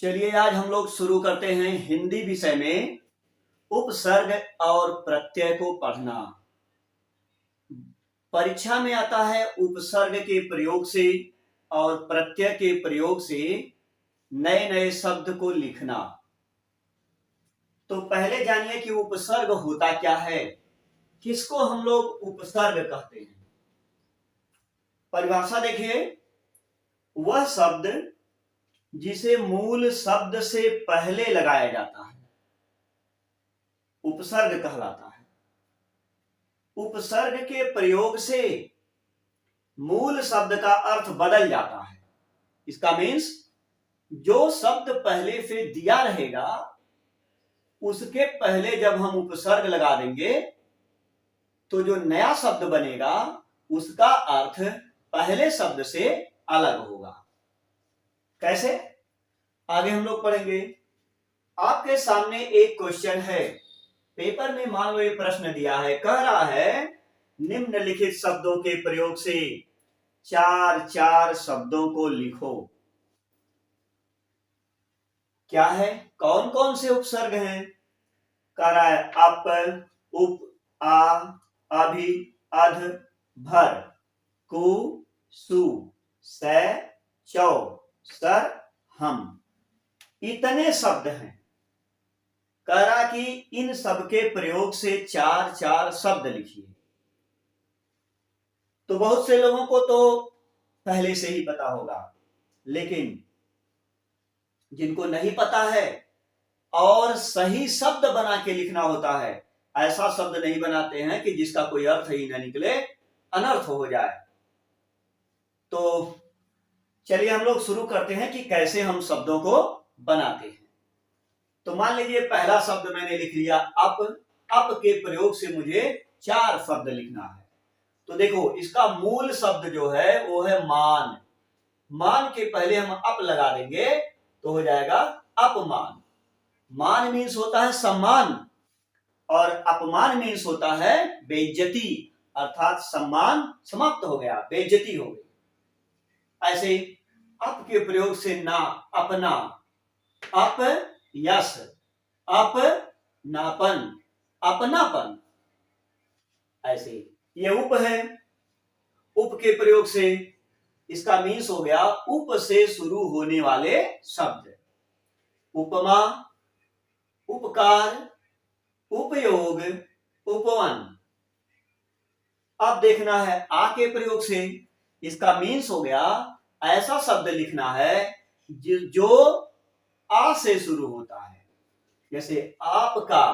चलिए आज हम लोग शुरू करते हैं हिंदी विषय में उपसर्ग और प्रत्यय को पढ़ना। परीक्षा में आता है उपसर्ग के प्रयोग से और प्रत्यय के प्रयोग से नए नए शब्द को लिखना। तो पहले जानिए कि उपसर्ग होता क्या है, किसको हम लोग उपसर्ग कहते हैं। परिभाषा देखिए, वह शब्द जिसे मूल शब्द से पहले लगाया जाता है उपसर्ग कहलाता है। उपसर्ग के प्रयोग से मूल शब्द का अर्थ बदल जाता है। इसका मीन्स जो शब्द पहले से दिया रहेगा उसके पहले जब हम उपसर्ग लगा देंगे तो जो नया शब्द बनेगा उसका अर्थ पहले शब्द से अलग होगा। कैसे, आगे हम लोग पढ़ेंगे। आपके सामने एक क्वेश्चन है, पेपर में मान लो ये प्रश्न दिया है, कह रहा है निम्नलिखित शब्दों के प्रयोग से चार चार शब्दों को लिखो। क्या है, कौन कौन से उपसर्ग हैं? कह रहा है अप, उप, आ, अभि, अध, भर, कु, सु, से, चौ, सर, हम। इतने शब्द हैं। कह रहा कि इन सब के प्रयोग से चार चार शब्द लिखिए। तो बहुत से लोगों को तो पहले से ही पता होगा, लेकिन जिनको नहीं पता है और सही शब्द बना के लिखना होता है, ऐसा शब्द नहीं बनाते हैं कि जिसका कोई अर्थ ही न निकले, अनर्थ हो जाए। तो चलिए हम लोग शुरू करते हैं कि कैसे हम शब्दों को बनाते हैं। तो मान लीजिए पहला शब्द मैंने लिख लिया अप। अप के प्रयोग से मुझे चार शब्द लिखना है। तो देखो, इसका मूल शब्द जो है वो है मान। मान के पहले हम अप लगा देंगे तो हो जाएगा अपमान। मान मीन्स होता है सम्मान और अपमान मीन्स होता है बेइज्जती, अर्थात सम्मान समाप्त हो गया, बेइज्जती हो गई। ऐसे अप के प्रयोग से ना, अपना, अप यश, अप नापन, अपनापन। ऐसे ये उप है। उप के प्रयोग से इसका मीन्स हो गया उप से शुरू होने वाले शब्द। उपमा, उपकार, उपयोग, उपवन। अब देखना है आ के प्रयोग से, इसका मीन्स हो गया ऐसा शब्द लिखना है जो आ से शुरू होता है। जैसे आपका,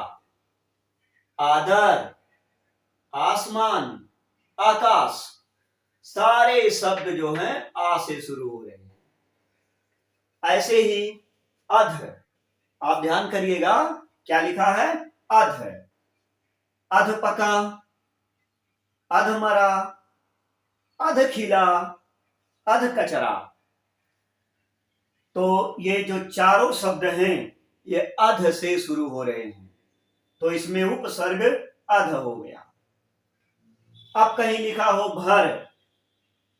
आदर, आसमान, आकाश, सारे शब्द जो हैं आ से शुरू हो रहे हैं। ऐसे ही अध, आप ध्यान करिएगा क्या लिखा है, अध। अध पका, अध मरा, अध खिला, अध कचरा। तो ये जो चारों शब्द हैं ये अध से शुरू हो रहे हैं, तो इसमें उपसर्ग अध हो गया। अब कहीं लिखा हो भर,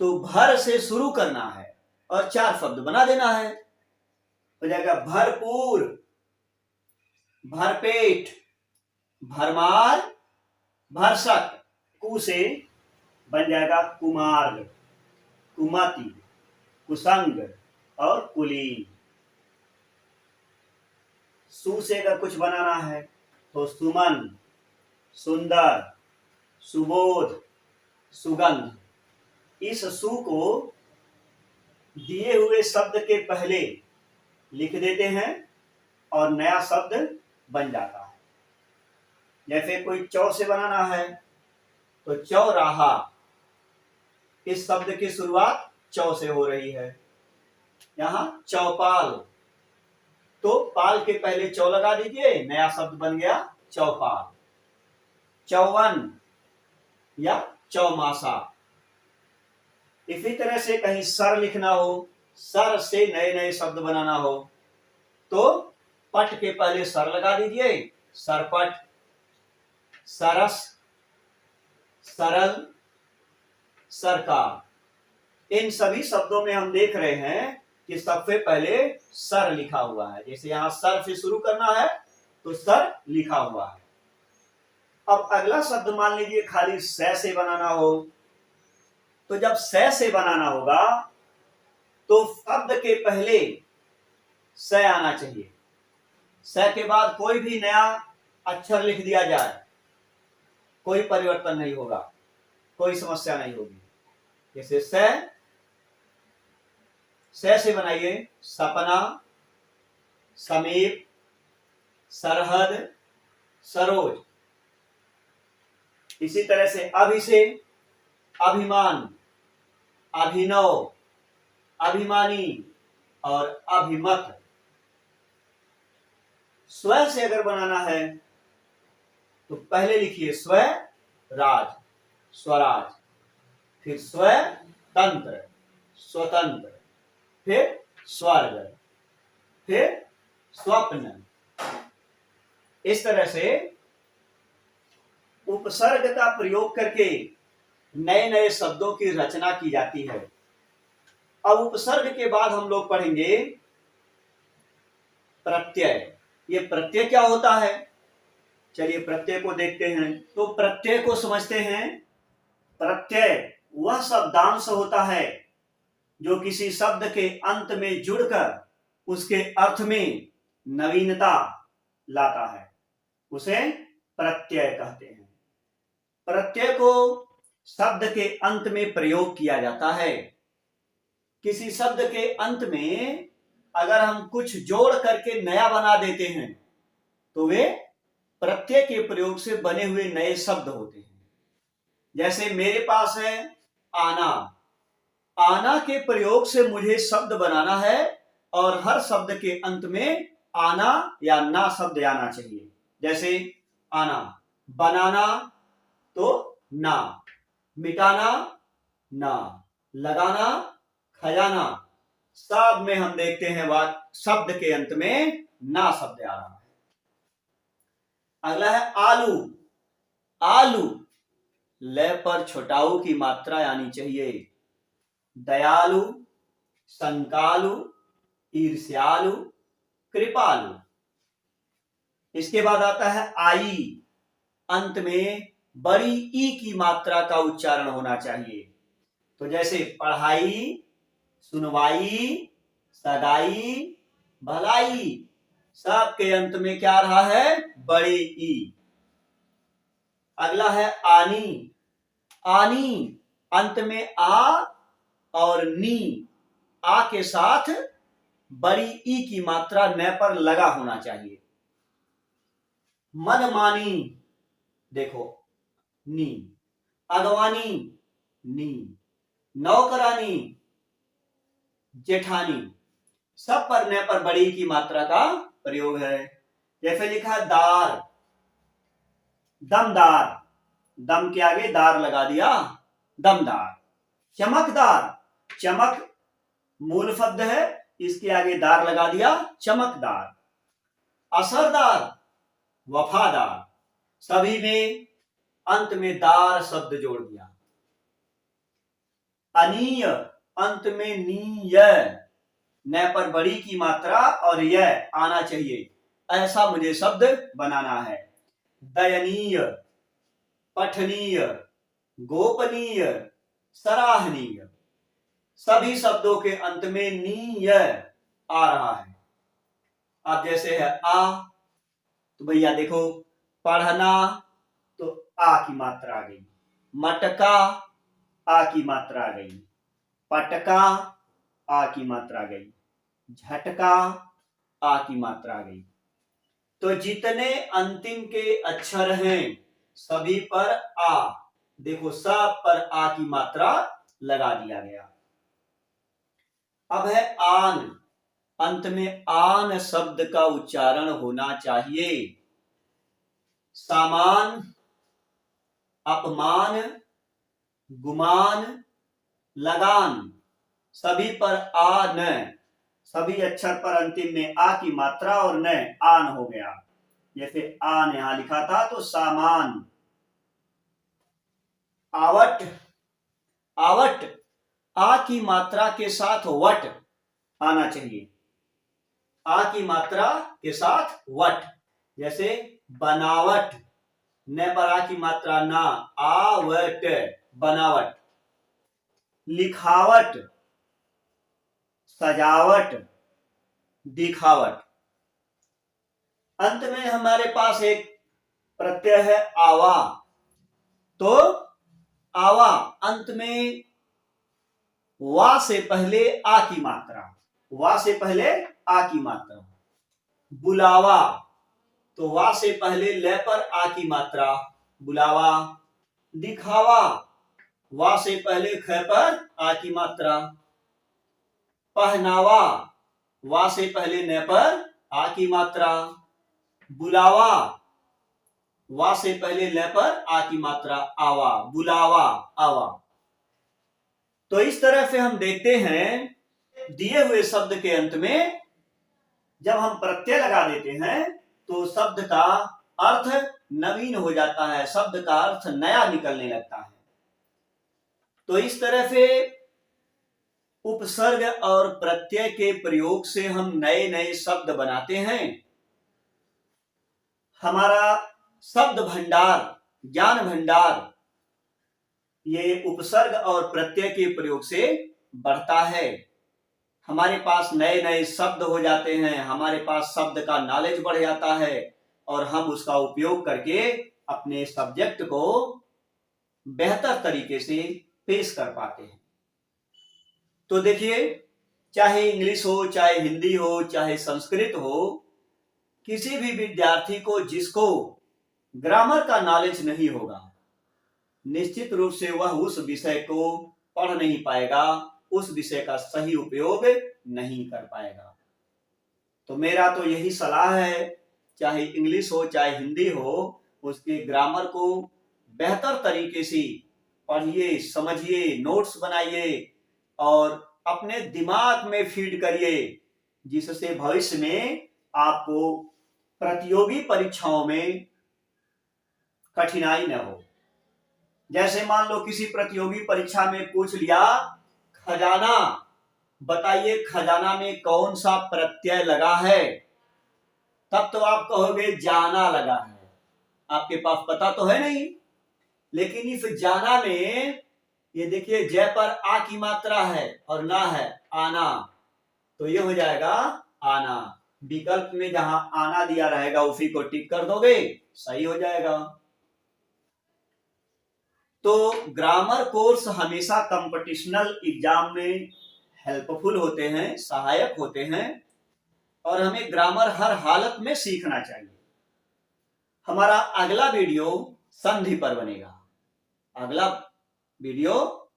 तो भर से शुरू करना है और चार शब्द बना देना है। हो जाएगा भरपूर, भरपेट, भरमार, भरसक। कु से बन जाएगा कुमार्ग, कुमति, कुसंग और कुलीन। सु से अगर कुछ बनाना है तो सुमन, सुंदर, सुबोध, सुगंध। इस सु को दिए हुए शब्द के पहले लिख देते हैं और नया शब्द बन जाता है। जैसे कोई चौ से बनाना है तो चौराहा, इस शब्द की शुरुआत चौ से हो रही है। यहां चौपाल, तो पाल के पहले चौ लगा दीजिए, नया शब्द बन गया चौपाल। चौवन या चौमासा। इसी तरह से कहीं सर लिखना हो, सर से नए नए शब्द बनाना हो तो पट के पहले सर लगा दीजिए, सरपट, सरस, सरल, सरकार। इन सभी शब्दों में हम देख रहे हैं कि सबसे पहले सर लिखा हुआ है। जैसे यहां सर से शुरू करना है तो सर लिखा हुआ है। अब अगला शब्द मान लीजिए खाली से बनाना हो, तो जब से बनाना होगा तो शब्द के पहले स आना चाहिए। स के बाद कोई भी नया अक्षर लिख दिया जाए, कोई परिवर्तन नहीं होगा, कोई समस्या नहीं होगी। जैसे से बनाइए सपना, समीप, सरहद, सरोज। इसी तरह से अभि से अभिमान, अभिनव, अभिमानी और अभिमत। स्व से अगर बनाना है तो पहले लिखिए स्व राज, स्वराज, फिर स्वतंत्र, स्वतंत्र, फिर स्वर्ग, फिर स्वप्न। इस तरह से उपसर्ग का प्रयोग करके नए नए शब्दों की रचना की जाती है। अब उपसर्ग के बाद हम लोग पढ़ेंगे प्रत्यय। ये प्रत्यय क्या होता है, चलिए प्रत्यय को देखते हैं। तो प्रत्यय को समझते हैं। प्रत्यय वह शब्दांश होता है जो किसी शब्द के अंत में जुड़कर उसके अर्थ में नवीनता लाता है, उसे प्रत्यय कहते हैं। प्रत्यय को शब्द के अंत में प्रयोग किया जाता है। किसी शब्द के अंत में अगर हम कुछ जोड़ करके नया बना देते हैं तो वे प्रत्यय के प्रयोग से बने हुए नए शब्द होते हैं। जैसे मेरे पास है आना, आना के प्रयोग से मुझे शब्द बनाना है और हर शब्द के अंत में आना या ना शब्द आना चाहिए। जैसे आना, बनाना तो ना, मिटाना ना, लगाना खजाना, सब में हम देखते हैं शब्द के अंत में ना शब्द आ रहा है। अगला है आलू। आलू लय पर छोटाऊ की मात्रा आनी चाहिए। दयालु, संकालु, ईर्ष्यालु, कृपालु। इसके बाद आता है आई। अंत में बड़ी ई की मात्रा का उच्चारण होना चाहिए। तो जैसे पढ़ाई, सुनवाई, सगाई, भलाई, सब के अंत में क्या आ रहा है, बड़ी ई। अगला है आनी। आनी अंत में आ और नी, आ के साथ बड़ी ई की मात्रा न पर लगा होना चाहिए। मनमानी, देखो नी, अगवानी नी, नौकरानी, जेठानी, सब पर न पर बड़ी की मात्रा का प्रयोग है। जैसे लिखा दार, दमदार, दम के आगे दार लगा दिया, दमदार। चमकदार, चमक मूल शब्द है, इसके आगे दार लगा दिया, चमकदार। असरदार, वफादार, सभी में अंत में दार शब्द जोड़ दिया। अनीय, अंत में नीय, न पर बड़ी की मात्रा और यह आना चाहिए, ऐसा मुझे शब्द बनाना है। दयनीय, पठनीय, गोपनीय, सराहनीय, सभी शब्दों के अंत में नीय आ रहा है। अब जैसे है आ, तो भैया देखो पढ़ना तो आ की मात्रा आ गई, मटका आ की मात्रा आ गई, पटका आ की मात्रा आ गई, झटका आ की मात्रा आ गई। तो जितने अंतिम के अक्षर हैं सभी पर आ, देखो सब पर आ की मात्रा लगा दिया गया। अब है आन। अंत में आन शब्द का उच्चारण होना चाहिए। सामान, अपमान, गुमान, लगान, सभी पर आ न, सभी अक्षर पर अंतिम में आ की मात्रा और न आन हो गया। जैसे आन यहां लिखा था तो सामान। आवट, आवट आ की मात्रा के साथ वट, आना चाहिए। आ की मात्रा के साथ वट, जैसे बनावट, न पर आ की मात्रा ना, आवट, बनावट। लिखावट, सजावट, दिखावट। अंत में हमारे पास एक प्रत्यय है आवा। तो आवा अंत में वा से पहले आ की मात्रा, वा से पहले आ की मात्रा। बुलावा, तो वा से पहले ल पर आ की मात्रा, बुलावा। दिखावा, वा से पहले ख पर आ की मात्रा। पहनावा, वा से पहले न पर आ की मात्रा। बुलावा, वा से पहले ल पर आ की मात्रा, आवा, बुलावा, आवा। तो इस तरह से हम देखते हैं दिए हुए शब्द के अंत में जब हम प्रत्यय लगा देते हैं तो शब्द का अर्थ नवीन हो जाता है, शब्द का अर्थ नया निकलने लगता है। तो इस तरह से उपसर्ग और प्रत्यय के प्रयोग से हम नए नए शब्द बनाते हैं। हमारा शब्द भंडार, ज्ञान भंडार, ये उपसर्ग और प्रत्यय के प्रयोग से बढ़ता है। हमारे पास नए नए शब्द हो जाते हैं, हमारे पास शब्द का नॉलेज बढ़ जाता है और हम उसका उपयोग करके अपने सब्जेक्ट को बेहतर तरीके से पेश कर पाते हैं। तो देखिए, चाहे इंग्लिश हो, चाहे हिंदी हो, चाहे संस्कृत हो, किसी भी विद्यार्थी को जिसको ग्रामर का नॉलेज नहीं होगा, निश्चित रूप से वह उस विषय को पढ़ नहीं पाएगा, उस विषय का सही उपयोग नहीं कर पाएगा। तो मेरा तो यही सलाह है, चाहे इंग्लिश हो चाहे हिंदी हो, उसके ग्रामर को बेहतर तरीके से पढ़िए, समझिए, नोट्स बनाइए और अपने दिमाग में फीड करिए, जिससे भविष्य में आपको प्रतियोगी परीक्षाओं में कठिनाई न हो। जैसे मान लो किसी प्रतियोगी परीक्षा में पूछ लिया खजाना, बताइए खजाना में कौन सा प्रत्यय लगा है, तब तो आप कहोगे जाना लगा है, आपके पास पता तो है नहीं। लेकिन इस जाना में ये देखिए जय पर आ की मात्रा है और ना है आना, तो ये हो जाएगा आना। विकल्प में जहां आना दिया रहेगा उसी को टिक कर दोगे, सही हो जाएगा। तो ग्रामर कोर्स हमेशा कंपटीशनल एग्जाम में हेल्पफुल होते हैं, सहायक होते हैं और हमें ग्रामर हर हालत में सीखना चाहिए। हमारा अगला वीडियो संधि पर बनेगा, अगला वीडियो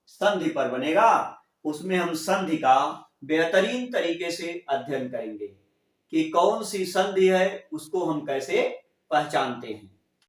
संधि पर बनेगा। उसमें हम संधि का बेहतरीन तरीके से अध्ययन करेंगे कि कौन सी संधि है, उसको हम कैसे पहचानते हैं।